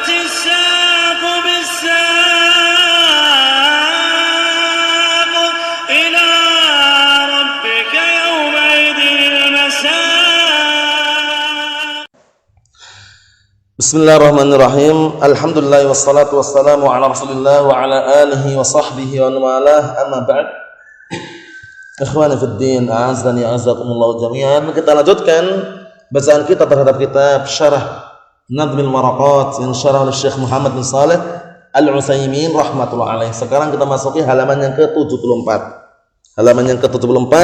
الساق بالساق إلى ربك يومئذ المساق. Bismillahirrahmanirrahim. Alhamdulillah wassalatu wassalamu ala Rasulillah wa ala alihi wa sahbihi wa mawalah. Amma ba'd. Ikhwani fid din, a'azzani a'azzakumullah jami'an. Kita lanjutkan bacaan kita terhadap kitab Syarah Nadmil Waraqat yang syarah oleh Syekh Muhammad bin Shalih Al-Utsaimin rahmatullah alaih. Sekarang kita masuki halaman yang ke-74. Halaman yang ke-74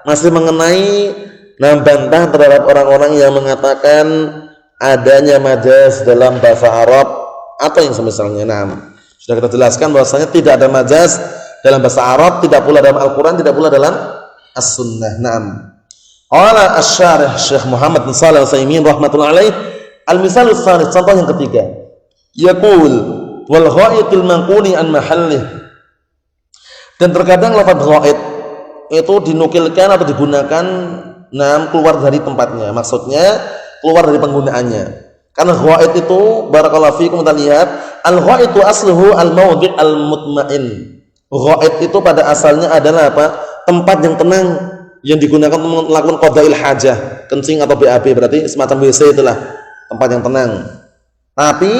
masih mengenai bantah terhadap orang-orang yang mengatakan adanya majaz dalam bahasa Arab atau yang semisalnya. Sudah kita jelaskan bahwasanya tidak ada majaz dalam bahasa Arab, tidak pula dalam Al-Quran, tidak pula dalam As-Sunnah. Qala asy-syarih Syekh Muhammad bin Shalih Al-Utsaimin rahmatullah alaih, al-misal ats-tsalits, contoh yang ketiga. Yaqul wal ghaitul manquli an mahallih. Dan terkadang lafaz ghaid itu dinukilkan atau digunakan keluar dari tempatnya. Maksudnya keluar dari penggunaannya. Karena ghaid itu barakallahu fikum, kita lihat al-ghaitu asluhu al-mawdi' al-mutmain. Ghaid itu pada asalnya adalah apa? Tempat yang tenang yang digunakan untuk melakukan qadail hajah, kencing atau BAB, berarti semacam WC, itulah tempat yang tenang. Tapi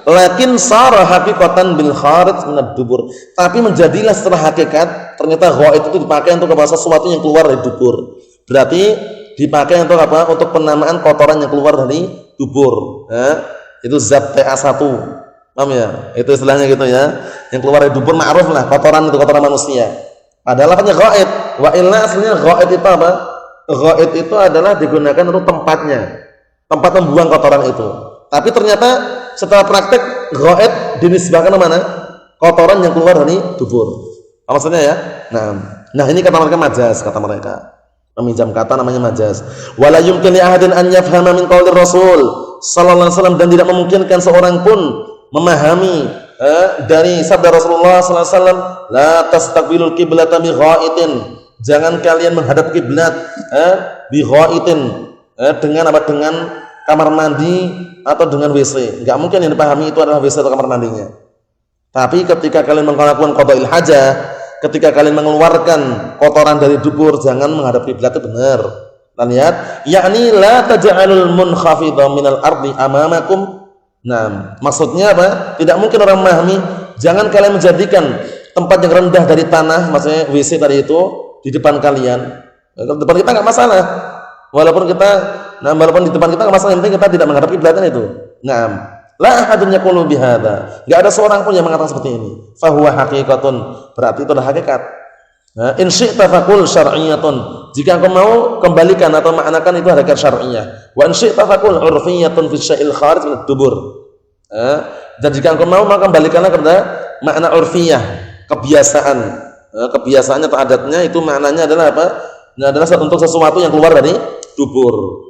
lakin sara haqiqatan bil kharij min ad-dubur. Tapi menjadilah setelah hakikat ternyata ghaid itu dipakai untuk apa? Sesuatu yang keluar dari dubur. Berarti dipakai untuk apa? Untuk penamaan kotoran yang keluar dari dubur. Itu zat TA1. Paham ya? Itu istilahnya gitu ya. Yang keluar dari dubur ma'ruf lah, kotoran itu kotoran manusia. Padahal lafaznya ghaid. Wa illa aslinya ghaid itu apa? Ghaid itu adalah digunakan untuk tempatnya. Tempat membuang kotoran itu. Tapi ternyata setelah praktek ghaid dinisbahkan ke mana? Kotoran yang keluar dari dubur. Apa maksudnya ya? Nah, ini kata mereka majaz, kata mereka. Meminjam kata namanya majaz. Wala yumkin li ahadin an yafhama min qaulir Rasul sallallahu alaihi wasallam, dan tidak memungkinkan seorang pun memahami dari sabda Rasulullah sallallahu alaihi wasallam, la tastaqbilul qiblata bi ghaitin. Jangan kalian menghadap kiblat bi ghaitin, dengan apa? Dengan kamar mandi atau dengan WC. Enggak mungkin yang dipahami itu adalah WC atau kamar mandinya. Tapi ketika kalian melakukan qadail hajah, ketika kalian mengeluarkan kotoran dari dubur, jangan menghadap kiblat, itu benar. Kita lihat, yakni la taj'alul munkhafidha minal ardi amamakum. Maksudnya apa? Tidak mungkin orang memahami, jangan kalian menjadikan tempat yang rendah dari tanah, maksudnya WC tadi itu, di depan kalian. Di depan kita enggak masalah. Walaupun di depan kita enggak masalah, yang penting kita tidak menghadap kiblatnya itu. La ahadun yaqulu bihadza. Enggak ada seorang pun yang mengatakan seperti ini. Fa huwa haqiqatun, berarti itu adalah hakikat. In syi'ta faqul syar'iyyatun. Jika engkau mau, kembalikan atau maknakan itu hakikat syar'iyyah. Wa in syi'ta faqul 'urfiyyatun fi syai'il kharij min ad-dubur. Dan jika engkau mau, maka kembalikanlah kepada makna 'urfiyyah, kebiasaan. Kebiasaannya atau adatnya itu maknanya adalah apa? Adalah untuk sesuatu yang keluar dari dubur.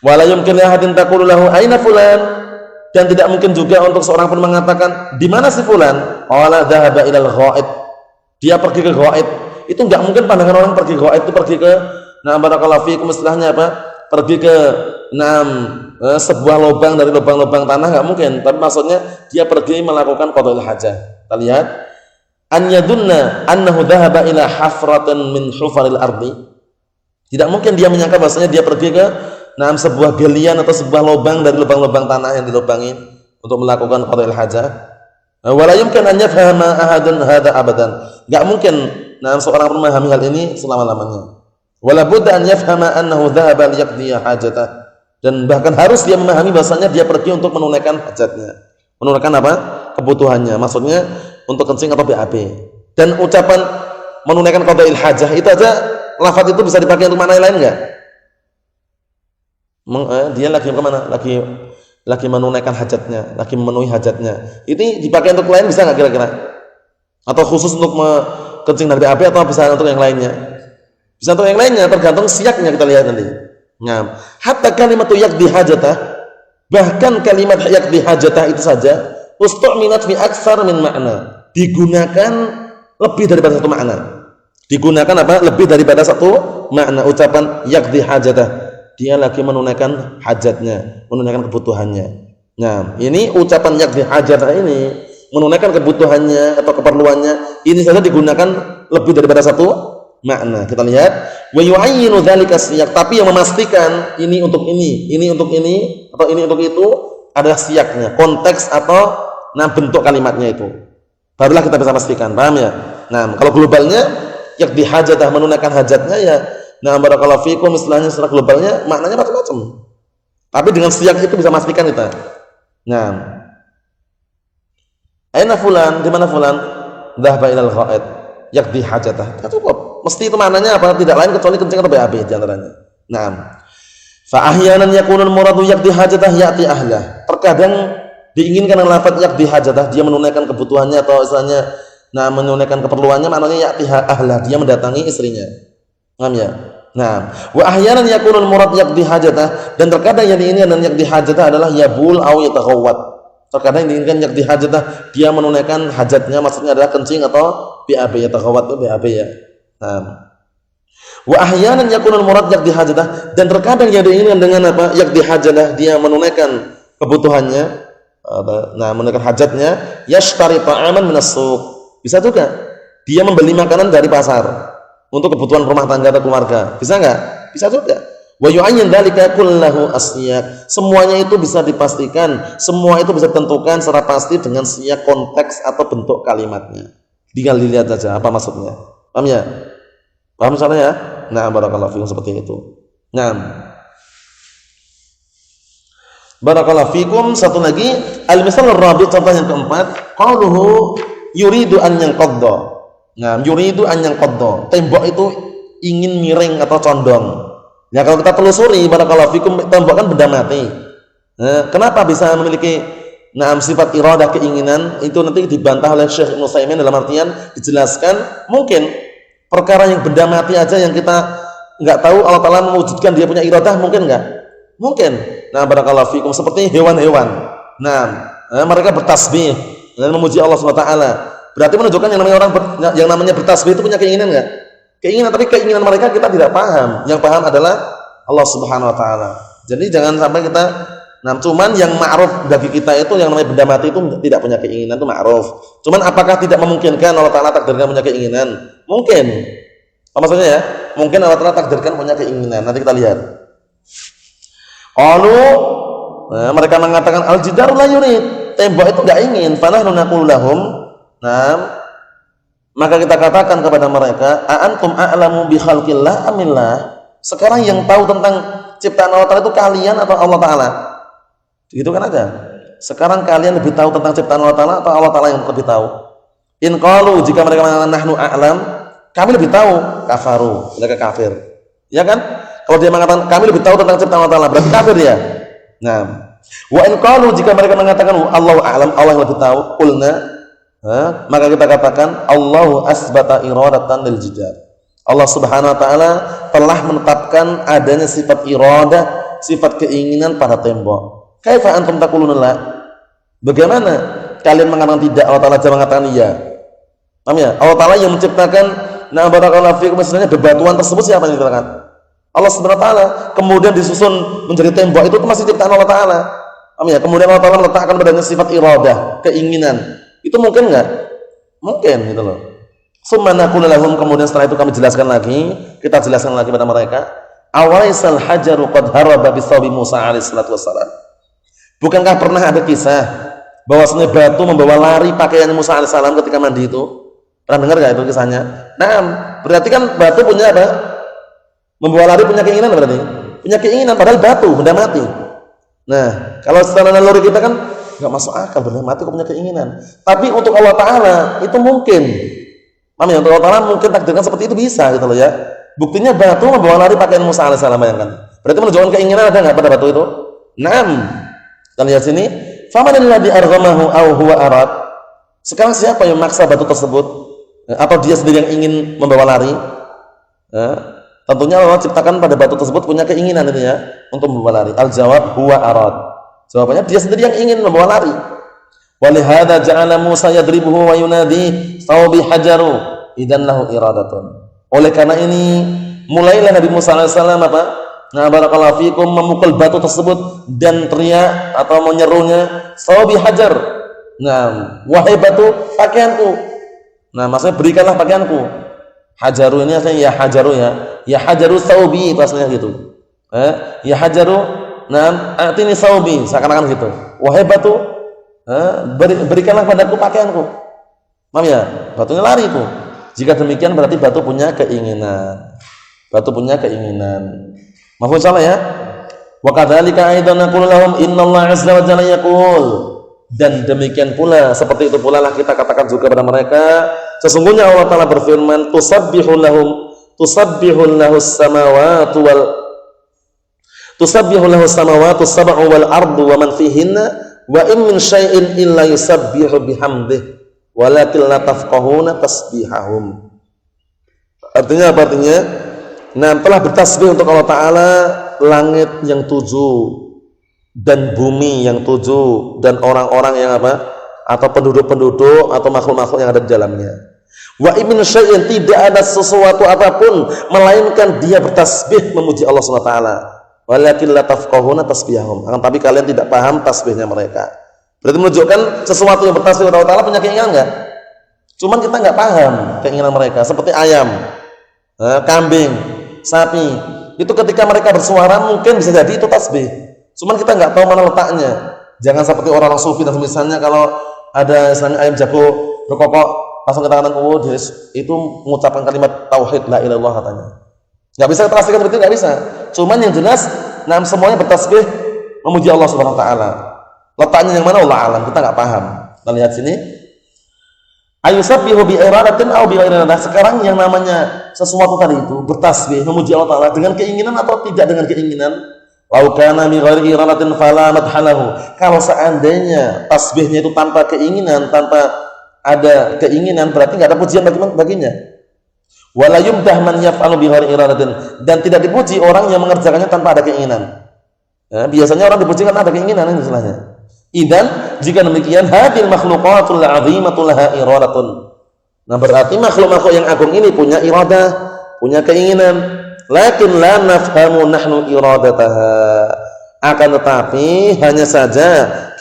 Wala yumkin li ahadin taqulu lahu aina fulan. Dan tidak mungkin juga untuk seorang pun mengatakan di mana si fulan? Qala dzahaba ilal ghaid. Dia pergi ke ghaid. Itu enggak mungkin pandangan orang pergi ghaid itu pergi ke barakallahu fikum, istilahnya apa? Pergi ke sebuah lubang dari lubang-lubang tanah, enggak mungkin. Tapi maksudnya dia pergi melakukan qadail hajah. Kita lihat, an yadunna annahu dzahaba ila hafratin min hufaril ardi. Tidak mungkin dia menyangka bahwasanya dia pergi ke sebuah galian atau sebuah lubang dari lubang-lubang tanah yang dilubangin untuk melakukan qadail hajah. Wala yumkin an yafhama ahadun hadza abadan. Enggak mungkin seorang pun memahami hal ini selama-lamanya. Wala budda an yafhama annahu dhahaba liyaqdi hajatah. Dan bahkan harus dia memahami bahasanya dia pergi untuk menunaikan hajatnya. Menunaikan apa? Kebutuhannya. Maksudnya untuk kencing atau BAB. Dan ucapan menunaikan qadail hajah itu aja, lafaz itu bisa dipakai untuk makna lain enggak? Dia lagi kemana? Lagi menunaikan hajatnya, lagi memenuhi hajatnya. Ini dipakai untuk lain bisa nggak kira-kira? Atau khusus untuk kencing dari BAB atau bisa untuk yang lainnya? Bisa untuk yang lainnya, tergantung siaknya, kita lihat nanti. Hatta kalimatu yaqdi hajatah, bahkan kalimat yaqdi hajatah itu saja ustu'minat fi aktsar min makna, digunakan lebih daripada satu makna. Digunakan apa? Lebih daripada satu makna. Ucapan yaqdi hajatah, dia lagi menunaikan hajatnya, menunaikan kebutuhannya. Nah, ini ucapan yakdi hajatah ini menunaikan kebutuhannya atau keperluannya, ini saja digunakan lebih daripada satu makna. Kita lihat, wa yu'ayyinu dzalika siyak, tapi yang memastikan ini untuk ini untuk ini, atau ini untuk itu adalah siyaknya, konteks atau bentuk kalimatnya itu. Barulah kita bisa pastikan, paham ya? Nah, kalau globalnya yakdi hajatah menunaikan hajatnya ya, barakallahu fikum, istilahnya secara globalnya maknanya macam-macam. Tapi dengan siyak itu bisa pastikan kita. Nah, aina fulan, di mana fulan? Dhahaba ilal ghaid, yakdi hajatah. Ya cukup. Mesti itu maknanya apa? Tidak lain kecuali kencing atau BAB di antaranya. Nah, fa ahyanan yakunul muradu yakdi hajatah ya'ti ahlah. Terkadang diinginkan dengan lafaz yakdi hajatah, dia menunaikan kebutuhannya atau istilahnya menunaikan keperluannya, maknanya ya'ti ahlah, dia mendatangi istrinya. Paham ya? Nah, wa ahyanan yakunul murad yakdi hajatah, dan terkadang yang diinginkan dengan yakdi hajatah adalah yabul aw yataghawwat. Terkadang diinginkan yakdi hajatah, dia menunaikan hajatnya, maksudnya adalah kencing atau BAB, yataghawwat itu BAB ya. Nah, wa ahyanan yakunul murad yakdi hajatah, dan terkadang yang diinginkan dengan apa? Yakdi hajatah, dia menunaikan kebutuhannya, menunaikan hajatnya, yashtari ta'aman minas suq. Bisa juga dia membeli makanan dari pasar untuk kebutuhan rumah tangga atau keluarga. Bisa enggak? Bisa juga. Wa yu'ayyin dzalika kullahu asyak. Semuanya itu bisa dipastikan, semua itu bisa ditentukan secara pasti dengan siyak, konteks atau bentuk kalimatnya. Tinggal dilihat saja apa maksudnya. Paham ya? Paham soalnya ya? Nah, barakallahu fikum, seperti itu. Nah, barakallahu fikum. Satu lagi, al-misal ar-rabi', contoh yang keempat, qauluhu yuridu an yanqadda. Nah, yuridu an yanqadda, tembok itu ingin miring atau condong. Ya, kalau kita telusuri, barakallahu fikum, tembok kan benda mati. Nah, kenapa bisa memiliki sifat iradah, keinginan? Itu nanti dibantah oleh Syekh Ibnu Utsaimin, dalam artian dijelaskan mungkin perkara yang benda mati aja yang kita enggak tahu Allah Taala mewujudkan dia punya iradah, mungkin enggak? Mungkin. Nah, barakallahu fikum, seperti hewan-hewan. Nah, mereka bertasbih dan memuji Allah Subhanahu wa taala. Berarti menunjukkan yang namanya bertasbih itu punya keinginan enggak? Keinginan, tapi keinginan mereka kita tidak paham. Yang paham adalah Allah Subhanahu wa taala. Jadi jangan sampai kita cuman yang ma'ruf bagi kita itu yang namanya benda mati itu tidak punya keinginan, itu ma'ruf. Cuman apakah tidak memungkinkan Allah Taala takdirkan punya keinginan? Mungkin. Apa maksudnya ya? Mungkin Allah Taala takdirkan punya keinginan. Nanti kita lihat. Qalu, mereka mengatakan al-jidaru la yurid, tembok itu enggak ingin. Fanahnu naqulu lahum, maka kita katakan kepada mereka, a'antum a'lamu bi khalqillah amillah? Sekarang yang tahu tentang ciptaan Allah Taala itu kalian atau Allah Taala? Gitu kan aja. Sekarang kalian lebih tahu tentang ciptaan Allah Taala atau Allah Taala yang lebih tahu? In qalu, jika mereka mengatakan nahnu a'lam, kami lebih tahu, kafaru, mereka kafir. Ya kan? Kalau dia mengatakan kami lebih tahu tentang ciptaan Allah Taala, berarti kafir dia. Nah, wa in qalu, jika mereka mengatakan Allahu a'lam, Allah yang lebih tahu, qulna, maka kita katakan Allahu asbata iradatan lil jidar. Allah Subhanahu wa taala telah menetapkan adanya sifat iradah, sifat keinginan pada tembok. Kaifa antum taquluna la? Bagaimana kalian mengatakan tidak, Allah Taala jangan mengatakan iya? Paham ya? Allah Taala yang menciptakan, barakallahu fikum, misalnya bebatuan tersebut siapa yang menciptakan? Allah Subhanahu wa taala. Kemudian disusun menjadi tembok, itu masih ciptaan Allah Taala. Paham ya? Kemudian Allah Taala meletakkan padanya sifat iradah, keinginan. Itu mungkin enggak? Mungkin, gitu loh. Summa naqulu lahum, kemudian setelah itu kami jelaskan lagi, kita jelaskan lagi pada mereka, awaisal hajaru qad haraba bi thawbi Musa alaihi salatu wassalam. Bukankah pernah ada kisah bahwasanya batu membawa lari pakaian Musa alaihi salam ketika mandi itu? Pernah dengar enggak itu kisahnya? Nah, berarti kan batu punya apa? Membawa lari punya keinginan berarti. Punya keinginan, padahal batu benda mati. Nah, kalau secara naluri kita kan enggak masuk akal, benda mati kok punya keinginan. Tapi untuk Allah Taala itu mungkin. Paham ya? Untuk Allah Taala mungkin takdirkan seperti itu, bisa gitu loh ya. Buktinya batu membawa lari pakaian Musa alaihissalam, bayangkan. Berarti menunjukkan keinginan ada enggak pada batu itu? Naam. Kita lihat sini, faman alladhi arghamahu aw huwa arad. Sekarang siapa yang maksa batu tersebut? Atau dia sendiri yang ingin membawa lari? Tentunya Allah ciptakan pada batu tersebut punya keinginan itu ya, untuk membawa lari. Al-jawab huwa arad. Jawabannya dia sendiri yang ingin membawa lari. Walihada ja'ala Musa yadribuhu wa yunadi thawbi hajaru idan lahu iradatun. Oleh karena ini mulailah Nabi Musa alaihissalam Nah, barakallahu fikum, memukul batu tersebut dan teriak atau menyerunya, "Sawbi hajar." Nah, wahai batu, pakaianku. Nah, maksudnya berikanlah pakaianku. Hajaru ini artinya ya hajaru ya. Ya hajaru sawbi, maksudnya gitu. Ya hajaru, nah, atini sawbi, seakan-akan gitu. Wahai batu, berikanlah padaku pakaianku. Paham ya? Batunya lari itu. Jika demikian berarti batu punya keinginan. Batu punya keinginan. Mafhum salah ya? Wa kadzalika aidan naqulu lahum innallaha azza wa jalla yaqul. Dan demikian pula, seperti itu pula lah kita katakan juga kepada mereka, sesungguhnya Allah Ta'ala berfirman, tusabbihu lahus samawati sab'u wal ardu wa man fihinna wa in min syai'in illa yusabbihu bihamdihi walakin la tafqahuna tasbihahum. Artinya apa artinya? Nah, telah bertasbih untuk Allah Ta'ala langit yang 7 dan bumi yang 7 dan orang-orang yang apa? Atau penduduk-penduduk atau makhluk-makhluk yang ada di dalamnya. Wa in min syai'in, tidak ada sesuatu apapun melainkan dia bertasbih memuji Allah Subhanahu wa taala. Walakin la tafqahuna tasbihahum. Akan tapi kalian tidak paham tasbihnya mereka. Berarti menunjukkan sesuatu yang bertasbih kepada Allah Ta'ala punya keinginan enggak? Cuman kita enggak paham keinginan mereka, seperti ayam, kambing, sapi. Itu ketika mereka bersuara mungkin bisa jadi itu tasbih. Cuman kita enggak tahu mana letaknya. Jangan seperti orang-orang sufi dan misalnya kalau ada istilahnya ayam jago berkokok langsung kita katakan dia itu mengucapkan kalimat tauhid la ilaha illallah katanya. Enggak bisa kita pastikan seperti itu, enggak bisa. Cuman yang jelas semuanya bertasbih memuji Allah Subhanahu wa taala. Letaknya yang mana Allah alam, kita enggak paham. Kita lihat sini. Ayusabbihu bi iradatin aw bi ghairi iradah. Sekarang yang namanya sesuatu tadi itu bertasbih memuji Allah Ta'ala dengan keinginan atau tidak dengan keinginan. Lau kana bi ghairi iradatin fala madhalahu. Kalau seandainya tasbihnya itu tanpa keinginan, tanpa ada keinginan, berarti enggak ada pujian baginya. Wala yumdah man yaf'alu bi ghairi iradatin, dan tidak dipuji orang yang mengerjakannya tanpa ada keinginan. Ya, biasanya orang dipuji karena ada keinginan ini istilahnya. Idan jika demikian hadil makhluqatul azimatul laha iradatun. Nah, berarti makhluk-makhluk yang agung ini punya iradah, punya keinginan. Lakin la nafhamu nahnu iradataha. Akan tetapi hanya saja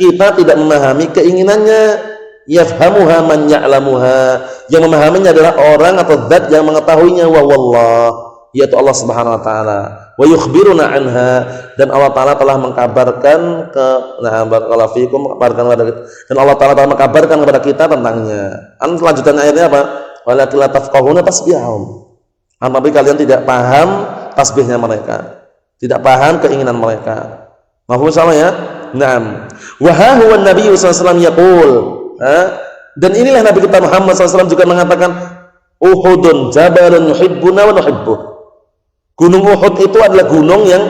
kita tidak memahami keinginannya. Yafhamuha man ya'lamuha. Yang memahaminya adalah orang atau zat yang mengetahuinya, wa wallah, yaitu Allah Subhanahu wa taala. Wa yukhbiruna anha, dan Allah Ta'ala telah mengkabarkan barakallahu fikum, dan Allah Ta'ala telah mengkabarkan kepada kita tentangnya. Lanjutan ayatnya apa? Walakin la tafqahuna tasbihahum. Tapi kalian tidak paham tasbihnya mereka, tidak paham keinginan mereka. Mafhum sama ya? Naam. Wa ha huwa an-nabiy sallallahu alaihi wasallam yaqul, dan inilah Nabi kita Muhammad SAW juga mengatakan, Uhudun jabalun nuhibbuna wa nuhibbuh. Gunung Uhud itu adalah gunung yang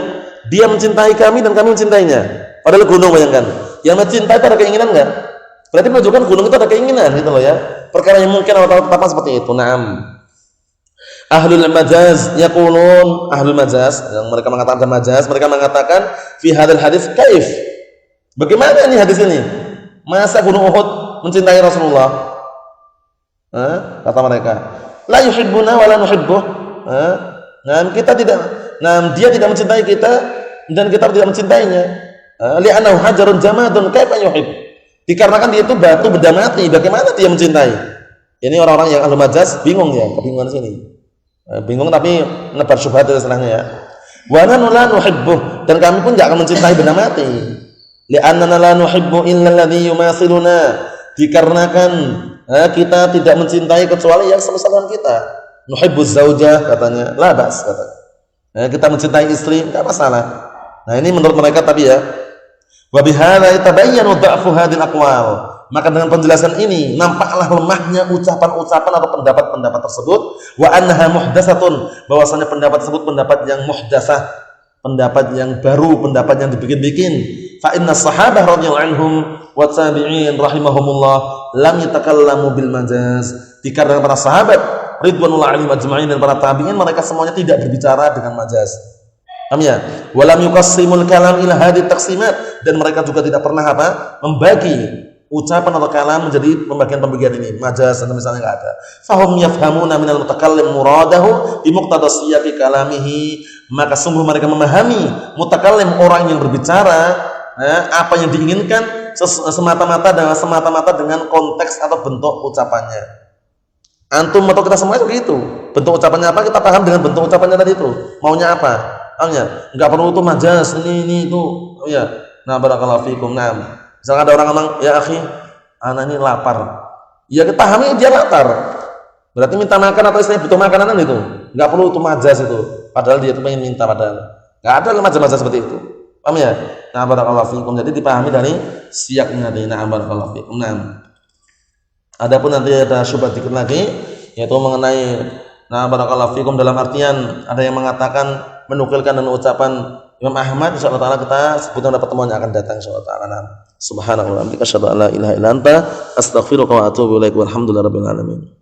dia mencintai kami dan kami mencintainya. Padahal gunung, bayangkan, yang mencintai itu ada keinginan enggak? Berarti menunjukkan gunung itu ada keinginan gitu loh ya. Perkara yang mungkin Allah Ta'ala tetapkan seperti itu. Naam. Ahlul majaz yaqulun, ahlul majaz yang mereka mengatakan majaz, mereka mengatakan fi hadzal hadis kaif. Bagaimana ini hadis ini? Masa gunung Uhud mencintai Rasulullah? Kata mereka, la yuhibbuna wa la nuhibbuh. Kita tidak, dia tidak mencintai kita dan kita tidak mencintainya. Li'annahu hajarun jamadun kaifa yuhib. Dikarenakan dia itu batu benda mati, bagaimana dia mencintai? Ini orang-orang yang ahlu majaz bingung ya, kebingungan sini. Bingung tapi nebar syubhat istilahnya ya. Wa nahnu la nuhibbuh, dan kami pun enggak akan mencintai benda mati. Li'annana la nuhibbu illa alladhi yumathiluna. Dikarenakan kita tidak mencintai kecuali yang semisal dengan kita. Nuhibbuz zaujah katanya, la bas katanya. Kita mencintai istri enggak masalah. Nah, ini menurut mereka tapi ya. Wa bihadza yatabayyanu dha'fu hadhil aqwal. Maka dengan penjelasan ini nampaklah lemahnya ucapan-ucapan atau pendapat-pendapat tersebut, wa annaha muhdatsatun, bahwasanya pendapat tersebut pendapat yang muhdatsah, pendapat yang baru, pendapat yang dibikin-bikin. Fa inna sahabah radhiyallahu anhum wa tabi'in rahimahumullah lam yatakallamu bil majaz. Dikarenakan para sahabat ridwanullah alaihim ajma'in dan para tabi'in, mereka semuanya tidak berbicara dengan majaz. Paham ya? Walam yuqassimul kalam ila hadhihi taqsimat, dan mereka juga tidak pernah membagi ucapan atau kalam menjadi pembagian-pembagian ini. Majaz dan misalnya enggak ada. Fahum yafhamuna minal mutakallim muradahu bi muqtada siyaqi kalamihi. maka sungguh mereka memahami mutakallim, orang yang berbicara, apa yang diinginkan semata-mata dengan konteks atau bentuk ucapannya. Antum atau kita semua itu begitu. Bentuk ucapannya apa, kita paham dengan bentuk ucapannya tadi itu. Maunya apa? Pahamnya? Enggak perlu itu majas, ini itu. Oh ya. Nah, barakallahu fikum. Nah, misalkan ada orang ngomong, "Ya akhi, anak ini lapar." Ya kita pahami dia lapar. Berarti minta makan atau istilahnya butuh makanan itu. Enggak perlu itu majas itu. Padahal dia itu pengen minta padahal. Enggak ada majas-majas seperti itu. Paham ya? Nah, barakallahu fikum. Jadi dipahami dari siaknya tadi. Nah, barakallahu fikum. Nah, adapun nanti ada syubhat dikit lagi yaitu mengenai barakallahu fikum dalam artian ada yang mengatakan menukilkan dengan ucapan Imam Ahmad. Insyaallah taala kita sebutkan pada pertemuan yang akan datang insyaallah taala. Subhanallah wa bihamdihi asyhadu an la ilaha illa anta astaghfiruka wa atubu ilaik. Walhamdulillahirabbil alamin.